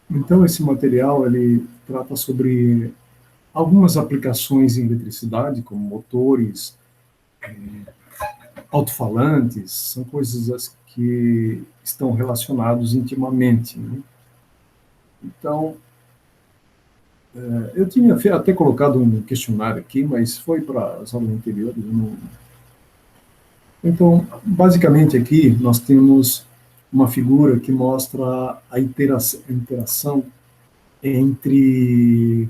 Então, esse material, ele trata sobre algumas aplicações em eletricidade, como motores, alto-falantes, são coisas que estão relacionados intimamente, né? Então, eu tinha até colocado um questionário aqui, mas foi para as aulas anteriores. Não... Então, basicamente aqui nós temos uma figura que mostra a interação entre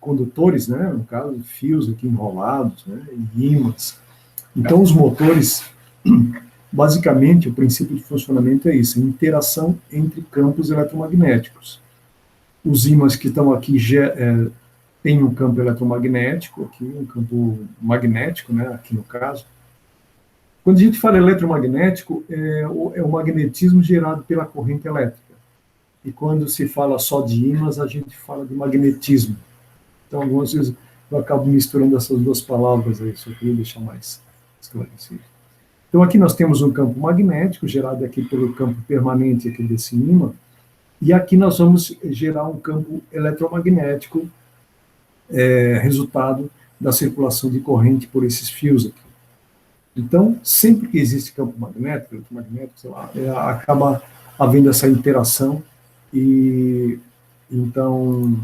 condutores, né, no caso, fios aqui enrolados, né, e ímãs. Então, os motores, basicamente, o princípio de funcionamento é isso, a interação entre campos eletromagnéticos. Os ímãs que estão aqui têm um campo eletromagnético, aqui um campo magnético, né, aqui no caso. Quando a gente fala eletromagnético, é o magnetismo gerado pela corrente elétrica. E quando se fala só de ímãs, a gente fala de magnetismo. Então, algumas vezes eu acabo misturando essas duas palavras aí, só queria deixar mais esclarecido. Então, aqui nós temos um campo magnético, gerado aqui pelo campo permanente aqui desse ímã, e aqui nós vamos gerar um campo eletromagnético, resultado da circulação de corrente por esses fios aqui. Então, sempre que existe campo magnético, eletromagnético, sei lá, acaba havendo essa interação e, então,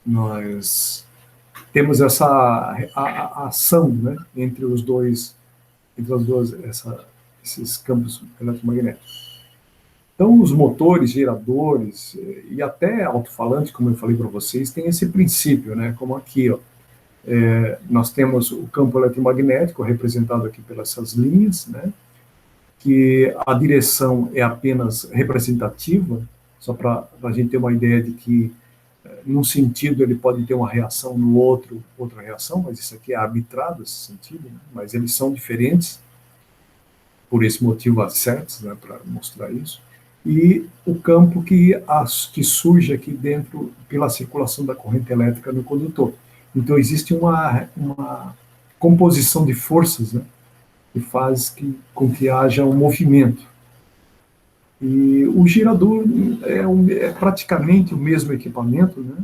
nós temos essa a ação, né, entre os dois, esses campos eletromagnéticos. Então, os motores, geradores e até alto-falante, como eu falei para vocês, tem esse princípio, né, como aqui, ó, nós temos o campo eletromagnético representado aqui pelas essas linhas, né, que a direção é apenas representativa, só para a gente ter uma ideia de que num sentido ele pode ter uma reação, no outro outra reação, mas isso aqui é arbitrado, esse sentido, né? Mas eles são diferentes, por esse motivo há sets, né, para mostrar isso, e o campo que surge aqui dentro pela circulação da corrente elétrica no condutor. Então existe uma composição de forças, né, que faz com que haja um movimento. E o girador é praticamente o mesmo equipamento, né,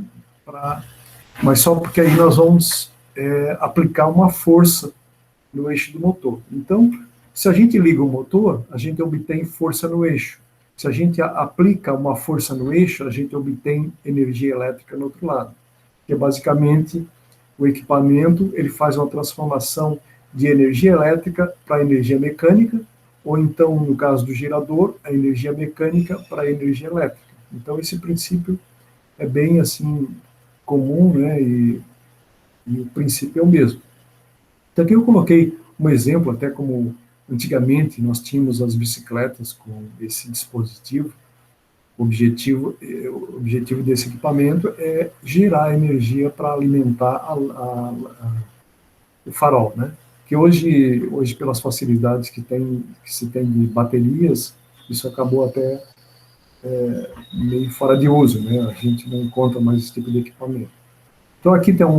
mas só porque aí nós vamos aplicar uma força no eixo do motor. Então, se a gente liga o motor, a gente obtém força no eixo. Se a gente aplica uma força no eixo, a gente obtém energia elétrica no outro lado. Que é basicamente o equipamento, ele faz uma transformação de energia elétrica para energia mecânica, ou então, no caso do gerador, a energia mecânica para a energia elétrica. Então, esse princípio é bem assim comum, né? E o princípio é o mesmo. Então, aqui eu coloquei um exemplo, até como antigamente nós tínhamos as bicicletas com esse dispositivo. O objetivo desse equipamento é gerar energia para alimentar o farol, né? Que hoje pelas facilidades que se tem de baterias, isso acabou até meio fora de uso, né? A gente não encontra mais esse tipo de equipamento. Então aqui tem uma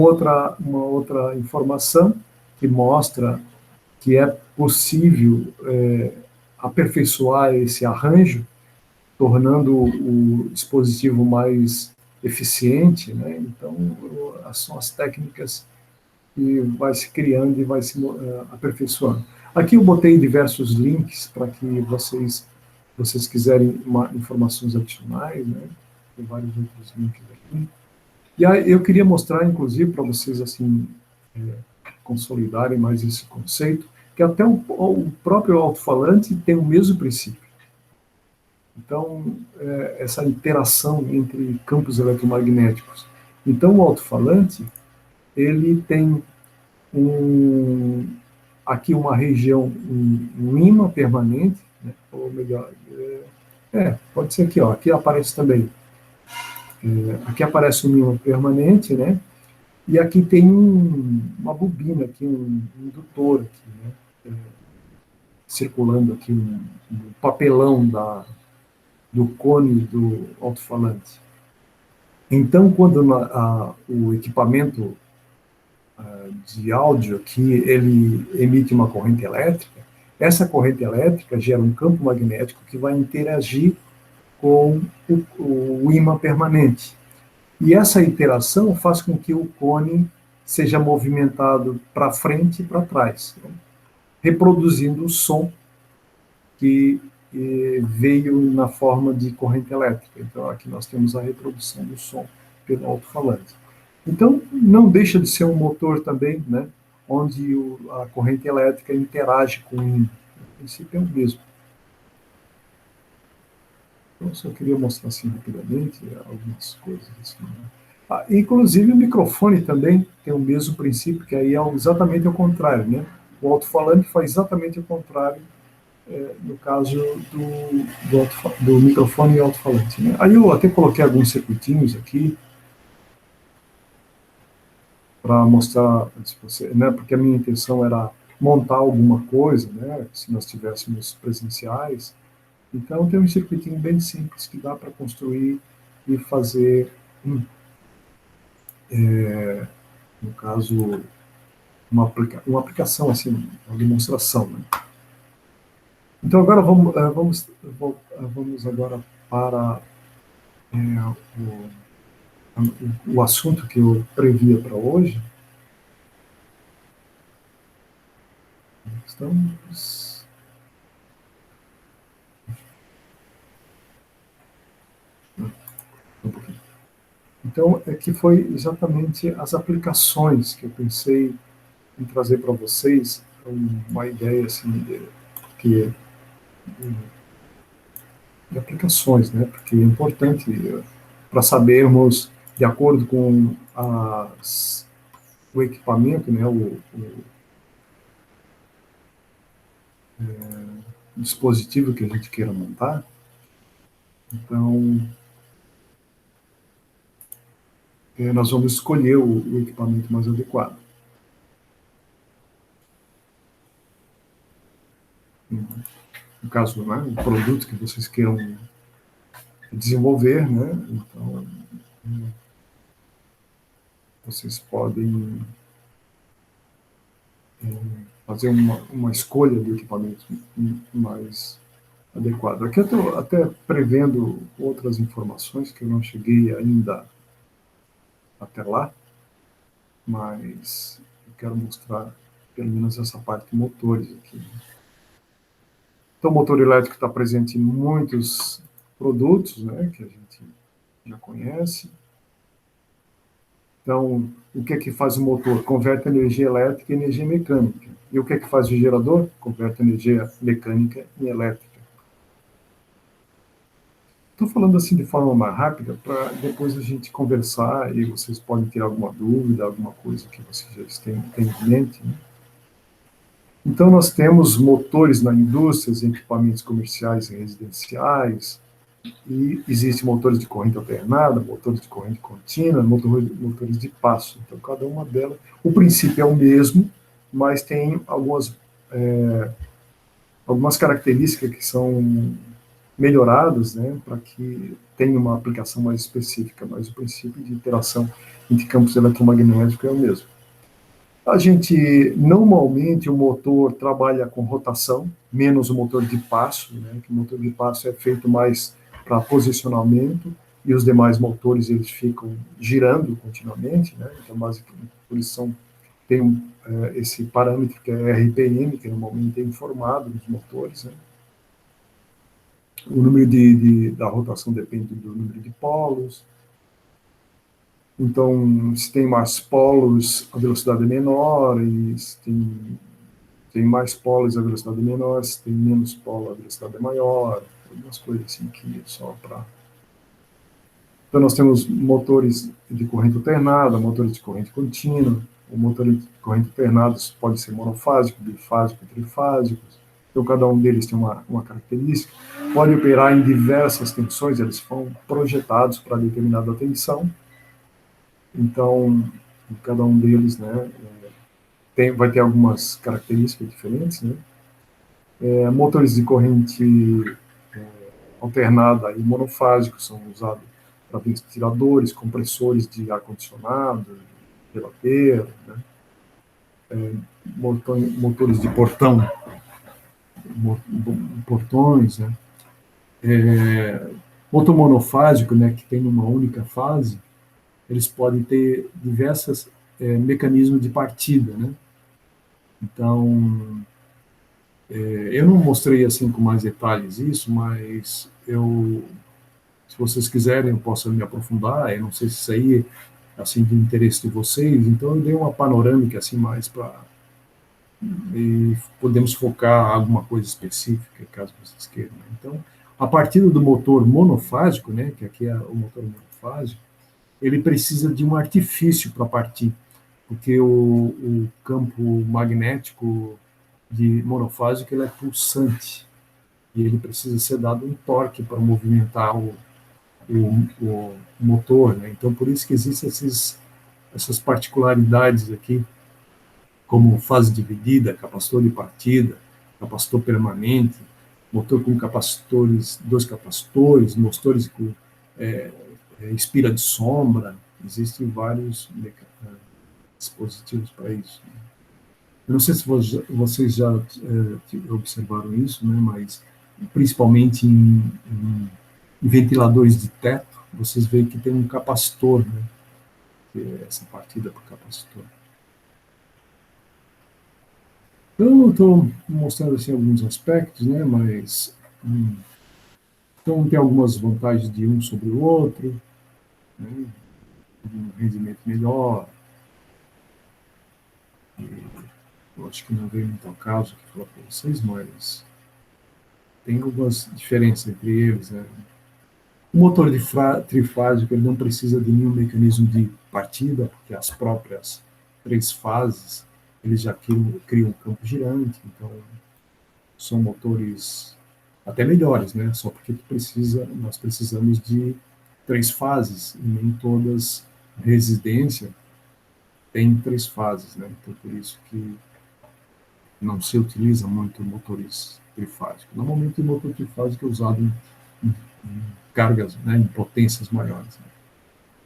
outra informação que mostra que é possível aperfeiçoar esse arranjo, tornando o dispositivo mais eficiente, né? Então, são as técnicas que vai se criando e vai se aperfeiçoando. Aqui eu botei diversos links para que vocês quiserem informações adicionais, né? Tem vários outros links aqui. E aí eu queria mostrar, inclusive, para vocês assim consolidarem mais esse conceito, que até o próprio alto-falante tem o mesmo princípio. Então, essa interação entre campos eletromagnéticos. Então, o alto-falante, ele tem aqui uma região, um ímã permanente, né? Ou melhor, pode ser aqui, ó, aqui aparece também. Aqui aparece um ímã permanente, né? E aqui tem uma bobina, aqui, um indutor, aqui, né? Circulando aqui um papelão do cone do alto-falante. Então, quando o equipamento de áudio aqui, ele emite uma corrente elétrica, essa corrente elétrica gera um campo magnético que vai interagir com o ímã permanente. E essa iteração faz com que o cone seja movimentado para frente e para trás, né? Reproduzindo o som que veio na forma de corrente elétrica. Então, aqui nós temos a reprodução do som pelo alto-falante. Então, não deixa de ser um motor também, né, onde a corrente elétrica interage com o ímã. O princípio é o mesmo. Então, eu só queria mostrar assim rapidamente algumas coisas. Assim, né? Inclusive, o microfone também tem o mesmo princípio, que aí é exatamente o contrário, né? O alto-falante faz exatamente o contrário, no caso do microfone e alto-falante, né? Aí eu até coloquei alguns circuitinhos aqui para mostrar, né? Porque a minha intenção era montar alguma coisa, né? Se nós tivéssemos presenciais. Então, tem um circuitinho bem simples que dá para construir e fazer, no caso, uma aplicação, assim, uma demonstração, né? Então, agora vamos agora para o assunto que eu previa para hoje. Estamos. Um pouquinho. Então, que foi exatamente as aplicações que eu pensei em trazer para vocês, uma ideia assim de aplicações, né? Porque é importante para sabermos, de acordo com o equipamento, né? O dispositivo que a gente queira montar. Então, nós vamos escolher o equipamento mais adequado. No caso, né, o produto que vocês queiram desenvolver, né? Então, vocês podem fazer uma escolha do equipamento mais adequado. Aqui eu estou até prevendo outras informações que eu não cheguei ainda até lá, mas eu quero mostrar pelo menos essa parte de motores aqui. Então, o motor elétrico está presente em muitos produtos, né, que a gente já conhece. Então, o que é que faz o motor? Converte energia elétrica em energia mecânica. E o que é que faz o gerador? Converte energia mecânica em elétrica. Estou falando assim de forma mais rápida para depois a gente conversar e vocês podem ter alguma dúvida, alguma coisa que vocês já têm em mente, né? Então, nós temos motores na indústria, em equipamentos comerciais e residenciais, e existem motores de corrente alternada, motores de corrente contínua, motores de passo. Então, cada uma delas, o princípio é o mesmo, mas tem algumas características que são melhoradas, né, para que tenha uma aplicação mais específica, mas o princípio de interação entre campos eletromagnéticos é o mesmo. A gente, normalmente, o motor trabalha com rotação, menos o motor de passo, né, que o motor de passo é feito mais para posicionamento, e os demais motores, eles ficam girando continuamente, né, então, basicamente, por isso tem esse parâmetro que é RPM, que normalmente é informado nos motores, né. O número da rotação depende do número de polos. Então, se tem mais polos, a velocidade é menor, e se tem mais polos, a velocidade é menor, se tem menos polos, a velocidade é maior, algumas coisas assim que só para... Então, nós temos motores de corrente alternada, motores de corrente contínua. O motor de corrente alternada pode ser monofásico, bifásico, trifásico. Então, cada um deles tem uma característica. Pode operar em diversas tensões, eles foram projetados para determinada tensão. Então, cada um deles, né, vai ter algumas características diferentes, né? Motores de corrente alternada e monofásico são usados para ventiladores, compressores de ar-condicionado, geladeira, né? Motores de portões, né? Motor monofásico, né, que tem uma única fase, eles podem ter diversos mecanismos de partida, né? Então, eu não mostrei assim com mais detalhes isso, mas se vocês quiserem, eu posso me aprofundar. Eu não sei se isso aí é assim de interesse de vocês. Então, eu dei uma panorâmica assim mais para e podemos focar alguma coisa específica, caso vocês queiram. Né? Então, a partir do motor monofásico, né, que aqui é o motor monofásico, ele precisa de um artifício para partir, porque o campo magnético de monofásico ele é pulsante e ele precisa ser dado um torque para movimentar o motor, né? Então por isso que existem essas particularidades aqui, como fase dividida, capacitor de partida, capacitor permanente, motor com capacitores, dois capacitores, motores com é, espira de sombra, existem vários dispositivos para isso. Eu não sei se vocês já observaram isso, né, mas principalmente em ventiladores de teto, vocês veem que tem um capacitor, né, que é essa partida para o capacitor. Então, eu estou mostrando assim, alguns aspectos, né, mas então tem algumas vantagens de um sobre o outro, né, um rendimento melhor. Eu acho que não veio muito ao caso aqui falar para vocês, mas tem algumas diferenças entre eles, né? O motor trifásico ele não precisa de nenhum mecanismo de partida, porque as próprias três fases eles já criam um campo girante, então são motores até melhores, né? Só porque nós precisamos de três fases e nem todas residência tem três fases, né? Então por isso que não se utiliza muito motores trifásicos. Normalmente o motor trifásico é usado em cargas, né, em potências maiores. Né?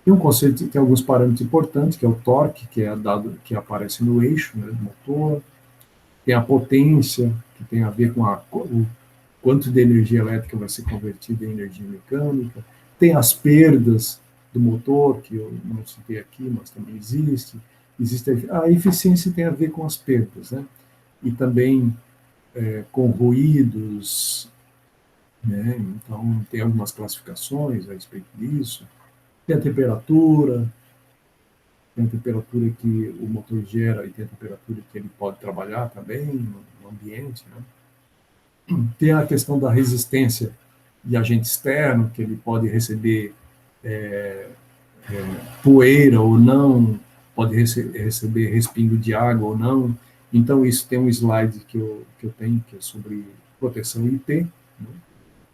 Tem um conceito, tem alguns parâmetros importantes, que é o torque, que é dado, que aparece no eixo, né, do motor. Tem a potência, que tem a ver com o quanto de energia elétrica vai ser convertida em energia mecânica. Tem as perdas do motor, que eu não citei aqui, mas também existe. Existe a eficiência tem a ver com as perdas, né? E também com ruídos, né? Então tem algumas classificações a respeito disso. Tem a temperatura que o motor gera e tem a temperatura que ele pode trabalhar também no ambiente, né? Tem a questão da resistência de agente externo, que ele pode receber é, poeira ou não, pode receber respingo de água ou não. Então, isso tem um slide que eu tenho, que é sobre proteção IP, né?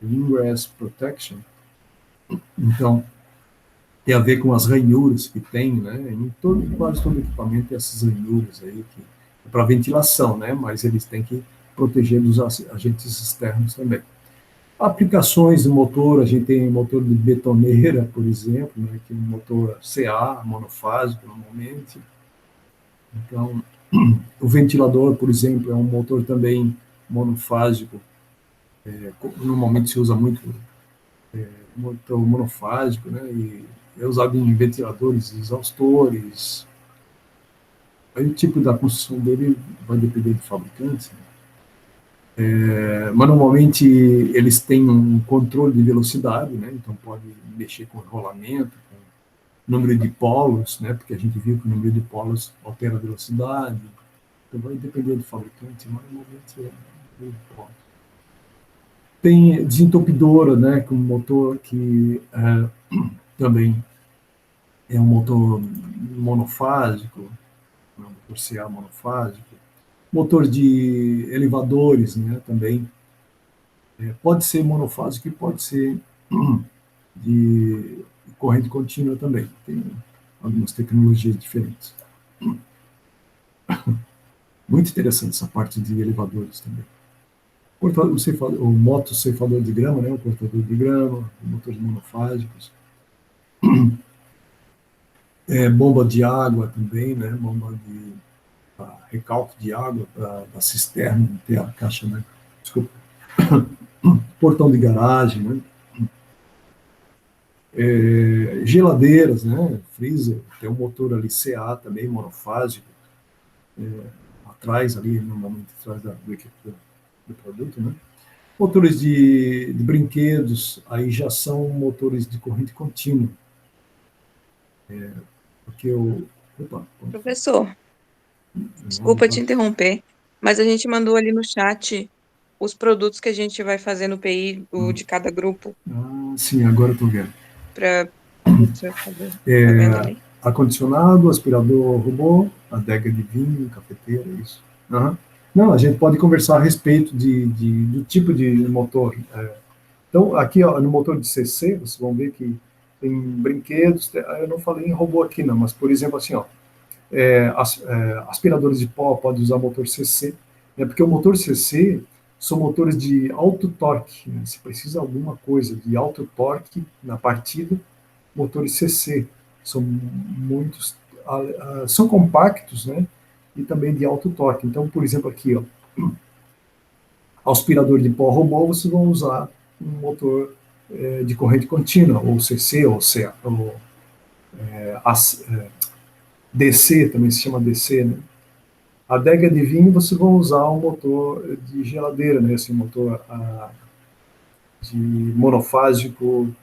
Ingress Protection. Então, tem a ver com as ranhuras que tem, né? Quase todo equipamento tem essas ranhuras aí, que é para ventilação, né? Mas eles têm que proteger dos agentes externos também. Aplicações do motor, a gente tem motor de betoneira, por exemplo, né, que é um motor CA, monofásico, normalmente. Então, o ventilador, por exemplo, é um motor também monofásico. Normalmente se usa muito motor monofásico, né, e é usado em ventiladores, exaustores. Aí o tipo da construção dele vai depender do fabricante, né? Mas normalmente eles têm um controle de velocidade, né? Então pode mexer com rolamento, com número de polos, né? Porque a gente viu que o número de polos altera a velocidade. Então vai depender do fabricante, mas normalmente pode. Tem desentupidora, né? Com motor que também é um motor monofásico, um motor CA monofásico. Motor de elevadores, né? Também pode ser monofásico e pode ser de corrente contínua também. Tem algumas tecnologias diferentes. Muito interessante essa parte de elevadores também. O moto ceifador de grama, né, o cortador de grama, motores monofásicos. Bomba de água também, né, bomba de recalque de água da cisterna, ter a caixa, né, desculpa, portão de garagem, né, geladeiras, né, freezer, tem um motor ali CA também, monofásico, atrás ali, normalmente atrás do equipe do produto, né. Motores de brinquedos, aí já são motores de corrente contínua, porque eu... Opa, Professor, vamos desculpa te lá. interromper, mas a gente mandou ali no chat os produtos que a gente vai fazer no PI, o de cada grupo, Ah, sim, agora eu estou vendo. para você fazer. Tá vendo ali? Ar-condicionado, aspirador robô, adega de vinho, cafeteira, isso. Aham. Não, a gente pode conversar a respeito do tipo de motor. Então, aqui ó, no motor de CC, vocês vão ver que tem brinquedos, eu não falei em robô aqui não, mas por exemplo assim, ó, aspiradores de pó pode usar motor CC, né, porque o motor CC são motores de alto torque, né, se precisa alguma coisa de alto torque na partida, motores CC são muitos, são compactos, né, e também de alto torque. Então, por exemplo, aqui, ó, aspirador de pó robô, vocês vão usar um motor de corrente contínua, ou CC, ou, CA, ou DC, também se chama DC, né? A adega de vinho, vocês vão usar um motor de geladeira, né? Esse motor de monofásico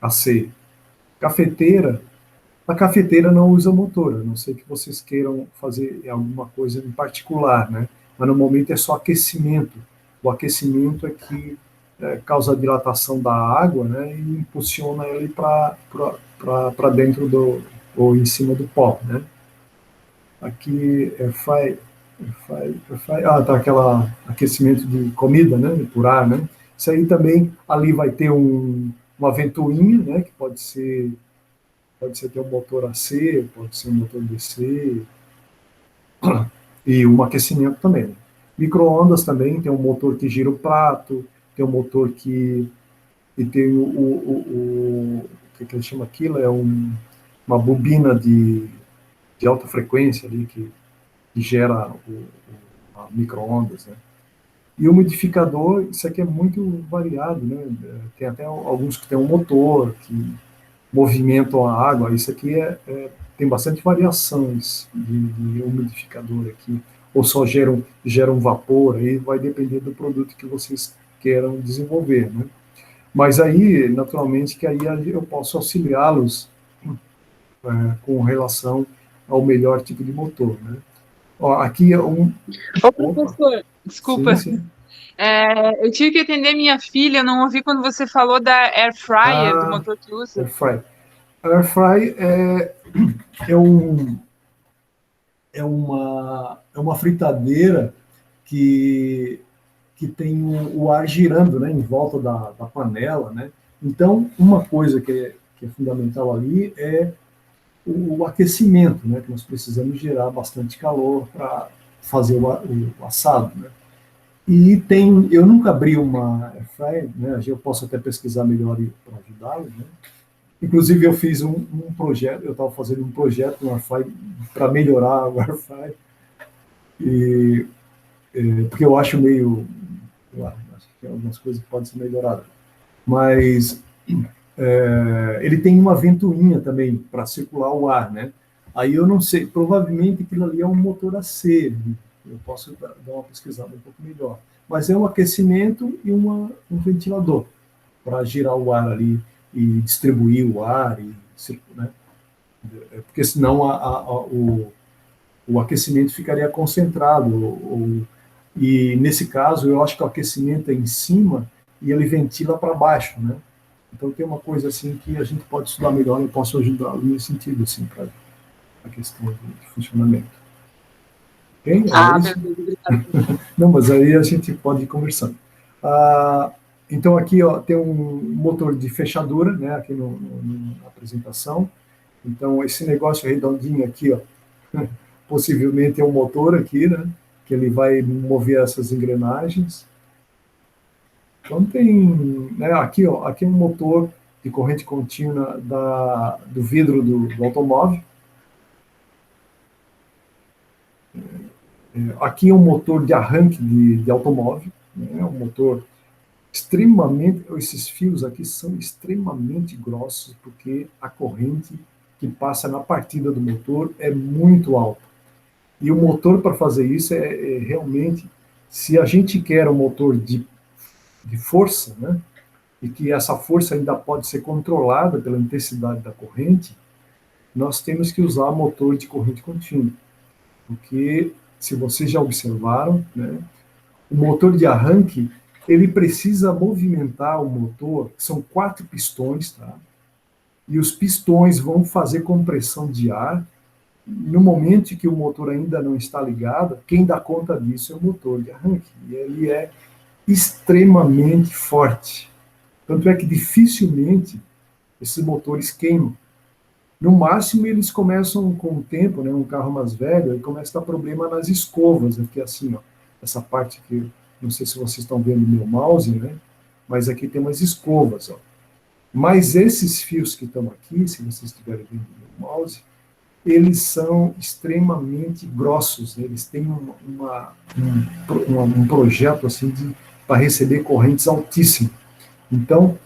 AC. Cafeteira, a cafeteira não usa motor, a não ser que vocês queiram fazer alguma coisa em particular, né? Mas normalmente é só aquecimento. O aquecimento é que causa a dilatação da água, né? E impulsiona ele para dentro do, ou em cima do pó, né? Aqui tá aquela aquecimento de comida, né? Por ar, né? Isso aí também, ali vai ter uma ventoinha, né? Que pode ser ter um motor AC, pode ser um motor DC, e um aquecimento também. Micro-ondas também, tem um motor que gira o prato, tem um motor que tem o que ele chama aquilo? É uma bobina de alta frequência ali que gera a micro-ondas, né? E o umidificador, isso aqui é muito variado, né? Tem até alguns que tem um motor, que movimentam a água. Isso aqui tem bastante variações de umidificador aqui. Ou só geram vapor, aí vai depender do produto que vocês queiram desenvolver, né? Mas aí, naturalmente, que aí eu posso auxiliá-los com relação ao melhor tipo de motor, né? Ó, aqui é um... Ô, Opa, professor, sim, desculpa. sim. Eu tive que atender minha filha, não ouvi quando você falou da air fryer, do Ah, motor que usa. air fry. Air fry é, um, é uma fritadeira que, que tem o ar girando, né, em volta da panela, né? Então, uma coisa que é fundamental ali é o aquecimento, né? Que nós precisamos gerar bastante calor para fazer o assado, né? E eu nunca abri uma air fryer, né? Eu posso até pesquisar melhor para ajudá-lo, né? Inclusive, eu fiz um projeto, eu estava fazendo um projeto no Airfry para melhorar o Airfry, e, porque eu acho meio. Acho que tem algumas coisas que podem ser melhoradas. Mas ele tem uma ventoinha também para circular o ar, né? Aí eu não sei, provavelmente aquilo ali é um motor a C, eu posso dar uma pesquisada um pouco melhor. Mas é um aquecimento e um ventilador para girar o ar ali e distribuir o ar, né? Porque senão o aquecimento ficaria concentrado. E nesse caso, eu acho que o aquecimento é em cima e ele ventila para baixo, né? Então tem uma coisa assim que a gente pode estudar melhor, eu posso ajudá-lo nesse sentido, assim, para a questão de funcionamento. Ok? Era Ah, isso? perfeito, obrigada. Não, mas aí a gente pode ir conversando. Ah, então aqui ó, tem um motor de fechadura, né, aqui na apresentação. Então esse negócio redondinho aqui, ó, possivelmente é um motor aqui, né, que ele vai mover essas engrenagens. Então tem, né, aqui ó, aqui é um motor de corrente contínua do vidro do automóvel. Aqui é um motor de arranque de automóvel, né, um motor extremamente, esses fios aqui são extremamente grossos, porque a corrente que passa na partida do motor é muito alta. E o motor, para fazer isso, é realmente, se a gente quer um motor de força, né, e que essa força ainda pode ser controlada pela intensidade da corrente, nós temos que usar motor de corrente contínua. Porque, se vocês já observaram, né, o motor de arranque, ele precisa movimentar o motor, são 4 pistões, tá? E os pistões vão fazer compressão de ar. No momento em que o motor ainda não está ligado, quem dá conta disso é o motor de arranque. E ele é extremamente forte. Tanto é que dificilmente esses motores queimam. No máximo, eles começam com o tempo, né, um carro mais velho, e começa a dar problema nas escovas, aqui assim, ó, essa parte aqui, não sei se vocês estão vendo o meu mouse, né, mas aqui tem umas escovas, ó. Mas esses fios que estão aqui, se vocês estiverem vendo o meu mouse, eles são extremamente grossos, né, eles têm um projeto assim para receber correntes altíssimas. Então,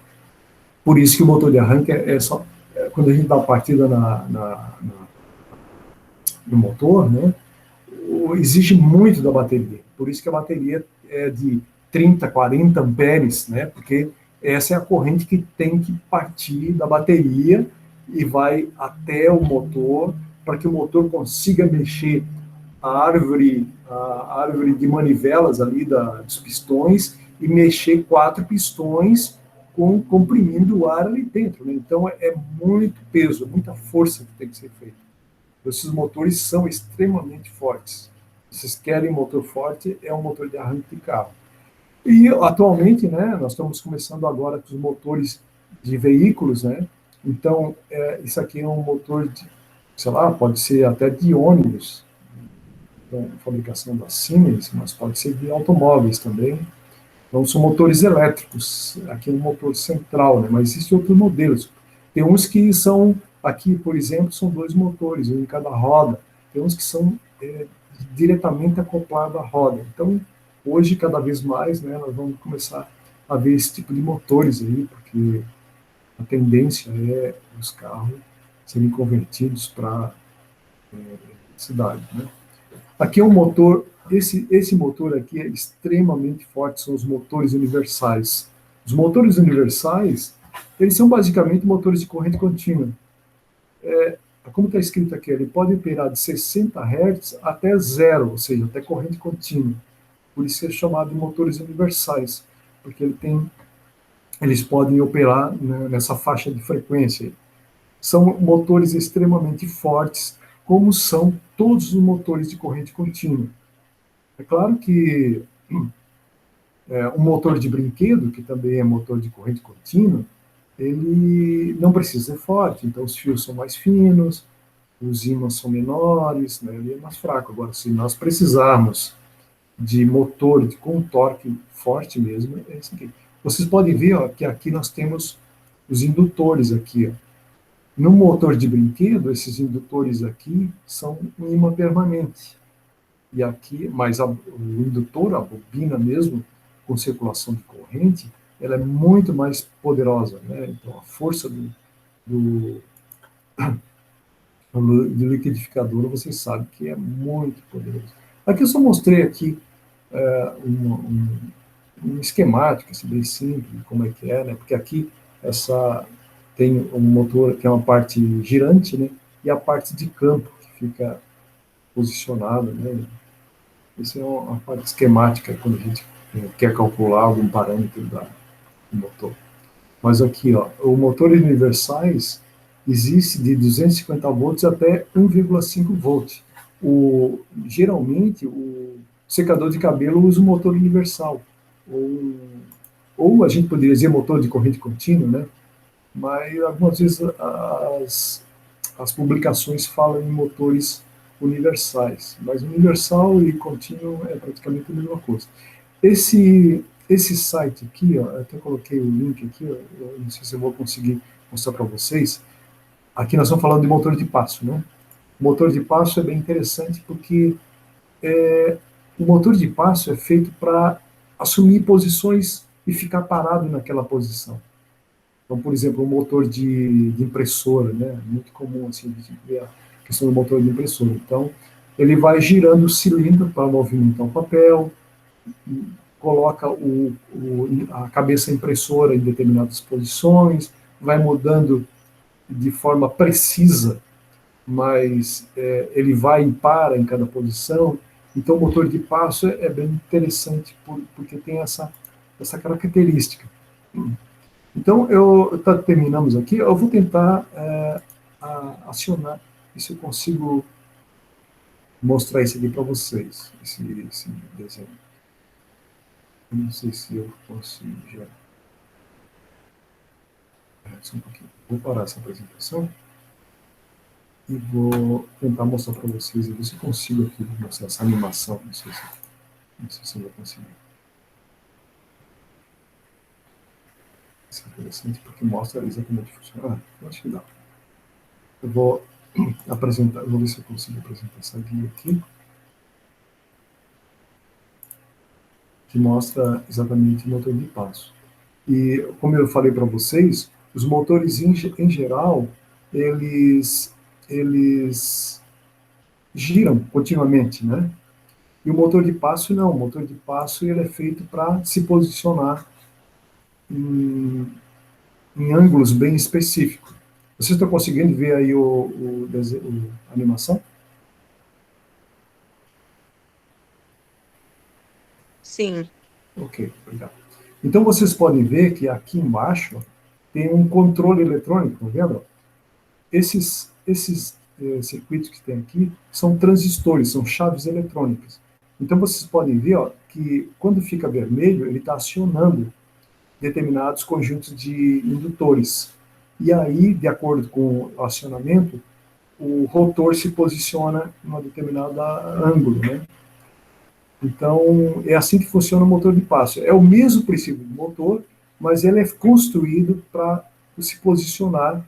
por isso que o motor de arranque é só quando a gente dá a partida no motor, né, exige muito da bateria. Por isso que a bateria é de 30, 40 amperes, né, porque essa é a corrente que tem que partir da bateria e vai até o motor, para que o motor consiga mexer a árvore de manivelas ali dos pistões e mexer 4 pistões comprimindo o ar ali dentro, né? Então é muito peso, muita força que tem que ser feita. Esses motores são extremamente fortes. Se vocês querem motor forte, é um motor de arranque de carro. E atualmente, né, nós estamos começando agora com os motores de veículos, né? Então isso aqui é um motor de, sei lá, pode ser até de ônibus, então, fabricação da Siemens, mas pode ser de automóveis também. Então, são motores elétricos, aqui é um motor central, né? Mas existem outros modelos. Tem uns que são, aqui, por exemplo, são 2 motores, um em cada roda. Tem uns que são diretamente acoplados à roda. Então, hoje, cada vez mais, né, nós vamos começar a ver esse tipo de motores aí, porque a tendência é os carros serem convertidos para cidade, né? Aqui é um motor, esse motor aqui é extremamente forte, são os motores universais. Os motores universais, eles são basicamente motores de corrente contínua. Como está escrito aqui, ele pode operar de 60 Hz até zero, ou seja, até corrente contínua. Por isso é chamado de motores universais, porque eles podem operar, né, nessa faixa de frequência. São motores extremamente fortes, como são todos os motores de corrente contínua. É claro que um motor de brinquedo, que também é motor de corrente contínua, ele não precisa ser forte, então os fios são mais finos, os ímãs são menores, né, ele é mais fraco. Agora, se nós precisarmos de motor com torque forte mesmo, é isso aqui. Vocês podem ver, ó, que aqui nós temos os indutores aqui, ó. No motor de brinquedo, esses indutores aqui são um ímã permanente. E aqui, mas o indutor, a bobina mesmo, com circulação de corrente, ela é muito mais poderosa, né? Então, a força do liquidificador, vocês sabem que é muito poderoso. Aqui eu só mostrei aqui um esquemático, assim, bem simples, como é que é, né? Porque aqui tem um motor que é uma parte girante, né? E a parte de campo que fica posicionada, né? Essa é uma parte esquemática quando a gente quer calcular algum parâmetro do motor. Mas aqui, ó, o motor universais existe de 250 volts até 1,5 volts. Geralmente, o secador de cabelo usa um motor universal. Ou a gente poderia dizer motor de corrente contínua, né? Mas algumas vezes as publicações falam em motores universais, mas universal e contínuo é praticamente a mesma coisa. Esse site aqui, ó, eu até coloquei o link aqui, ó, eu não sei se eu vou conseguir mostrar para vocês. Aqui nós estamos falando de motor de passo, né? O motor de passo é bem interessante porque o motor de passo é feito para assumir posições e ficar parado naquela posição. Então, por exemplo, um motor de impressora, né? Muito comum assim, de ver a questão do motor de impressora. Então, ele vai girando o cilindro para movimentar o papel, coloca a cabeça impressora em determinadas posições, vai mudando de forma precisa, mas ele vai e para em cada posição. Então, o motor de passo é bem interessante porque tem essa característica. Então, terminamos aqui. Eu vou tentar acionar, e se eu consigo mostrar isso aqui para vocês, esse desenho. Eu não sei se eu consigo já. Só um pouquinho. Vou parar essa apresentação e vou tentar mostrar para vocês e ver se eu consigo aqui mostrar essa animação. Não sei se eu vou conseguir. Isso é interessante porque mostra exatamente o funcionamento. Eu acho que dá. Eu vou apresentar, vou ver se eu consigo apresentar essa guia aqui, que mostra exatamente o motor de passo. E, como eu falei para vocês, os motores, em geral, eles giram continuamente, né? E o motor de passo, não. O motor de passo ele é feito para se posicionar em ângulos bem específicos. Vocês estão conseguindo ver aí a animação? Sim. Ok, obrigado. Então, vocês podem ver que aqui embaixo tem um controle eletrônico, tá vendo? Esses circuitos que tem aqui são transistores, são chaves eletrônicas. Então, vocês podem ver que quando fica vermelho, ele está acionando determinados conjuntos de indutores. E aí, de acordo com o acionamento, o rotor se posiciona em um determinado ângulo, né? Então, é assim que funciona o motor de passo. É o mesmo princípio do motor, mas ele é construído para se posicionar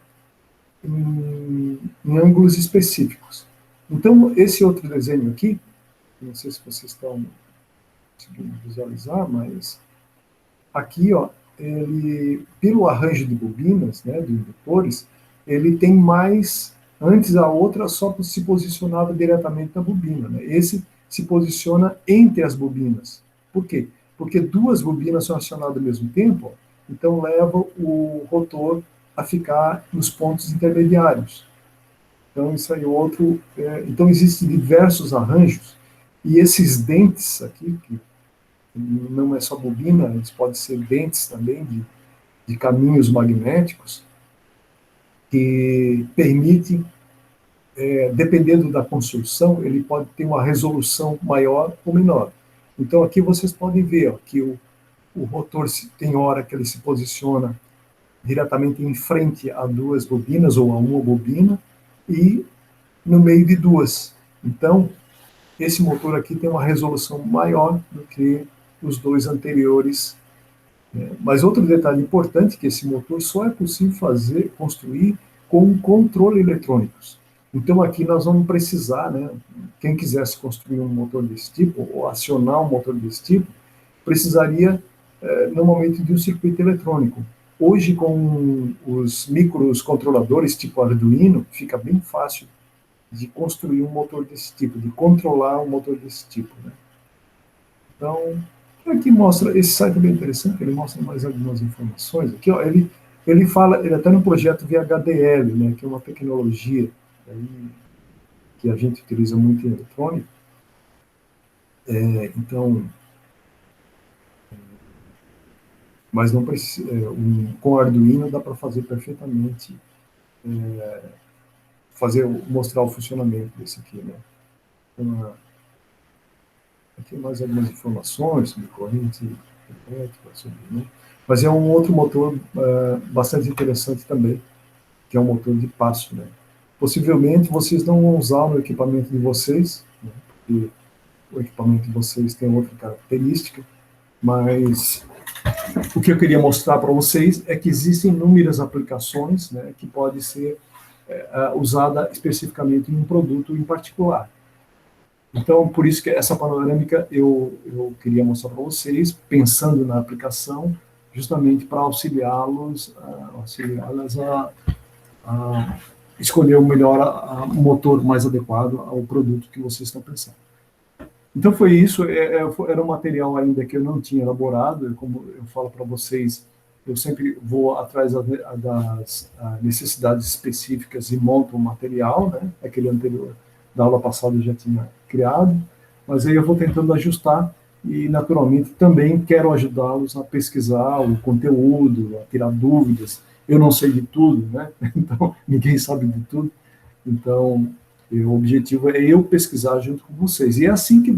em ângulos específicos. Então, esse outro desenho aqui, não sei se vocês estão conseguindo visualizar, mas aqui, ele, pelo arranjo de bobinas, né, de indutores, ele tem mais, antes a outra só se posicionava diretamente na bobina, né? Esse se posiciona entre as bobinas. Por quê? Porque duas bobinas são acionadas ao mesmo tempo, então leva o rotor a ficar nos pontos intermediários. Então, isso aí é outro. Então, existem diversos arranjos, e esses dentes aqui, que não é só bobina, eles podem ser dentes também de caminhos magnéticos, que permitem, dependendo da construção, ele pode ter uma resolução maior ou menor. Então, aqui vocês podem ver que o rotor tem hora que ele se posiciona diretamente em frente a duas bobinas ou a uma bobina e no meio de duas. Então, esse motor aqui tem uma resolução maior do que os dois anteriores. Mas outro detalhe importante é que esse motor só é possível construir com controle eletrônicos. Então, aqui nós vamos precisar, né, quem quisesse construir um motor desse tipo, ou acionar um motor desse tipo, precisaria, normalmente, de um circuito eletrônico. Hoje, com os microcontroladores tipo Arduino, fica bem fácil de construir um motor desse tipo, de controlar um motor desse tipo, né? Então, aqui mostra, esse site é bem interessante, ele mostra mais algumas informações. Aqui, ele fala, ele até no projeto VHDL, né, que é uma tecnologia aí, que a gente utiliza muito em eletrônica. Então, mas não precisa, com Arduino dá para fazer perfeitamente, mostrar o funcionamento desse aqui, né? Então, aqui mais algumas informações sobre corrente elétrica, né? Mas é um outro motor bastante interessante também, que é um motor de passo, né? Possivelmente vocês não vão usar no equipamento de vocês, né? Porque o equipamento de vocês tem outra característica, mas o que eu queria mostrar para vocês é que existem inúmeras aplicações, né, que podem ser usada especificamente em um produto em particular. Então, por isso que essa panorâmica eu queria mostrar para vocês, pensando na aplicação, justamente para auxiliá-las a escolher o melhor motor mais adequado ao produto que vocês estão pensando. Então foi isso, era um material ainda que eu não tinha elaborado, como eu falo para vocês, eu sempre vou atrás das necessidades específicas e monto o material, né? Aquele anterior da aula passada eu já tinha criado, mas aí eu vou tentando ajustar e, naturalmente, também quero ajudá-los a pesquisar o conteúdo, a tirar dúvidas. Eu não sei de tudo, né? Então, ninguém sabe de tudo. Então, o objetivo é eu pesquisar junto com vocês. E é assim que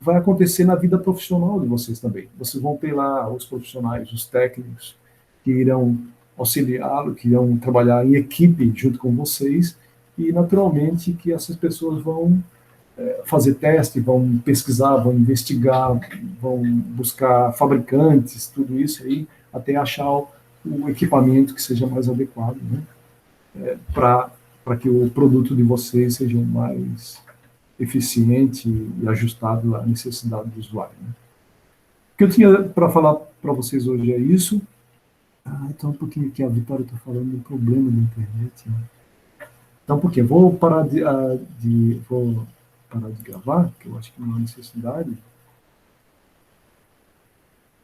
vai acontecer na vida profissional de vocês também. Vocês vão ter lá os profissionais, os técnicos, que irão auxiliá-lo, que irão trabalhar em equipe junto com vocês, e, naturalmente, que essas pessoas vão fazer teste, vão pesquisar, vão investigar, vão buscar fabricantes, tudo isso aí, até achar o equipamento que seja mais adequado, né? Para que o produto de vocês seja mais eficiente e ajustado à necessidade do usuário, né? O que eu tinha para falar para vocês hoje é isso. Então um pouquinho aqui, a Vitória está falando do problema da internet, né? Então um pouquinho, vou parar de gravar, que eu acho que não há necessidade.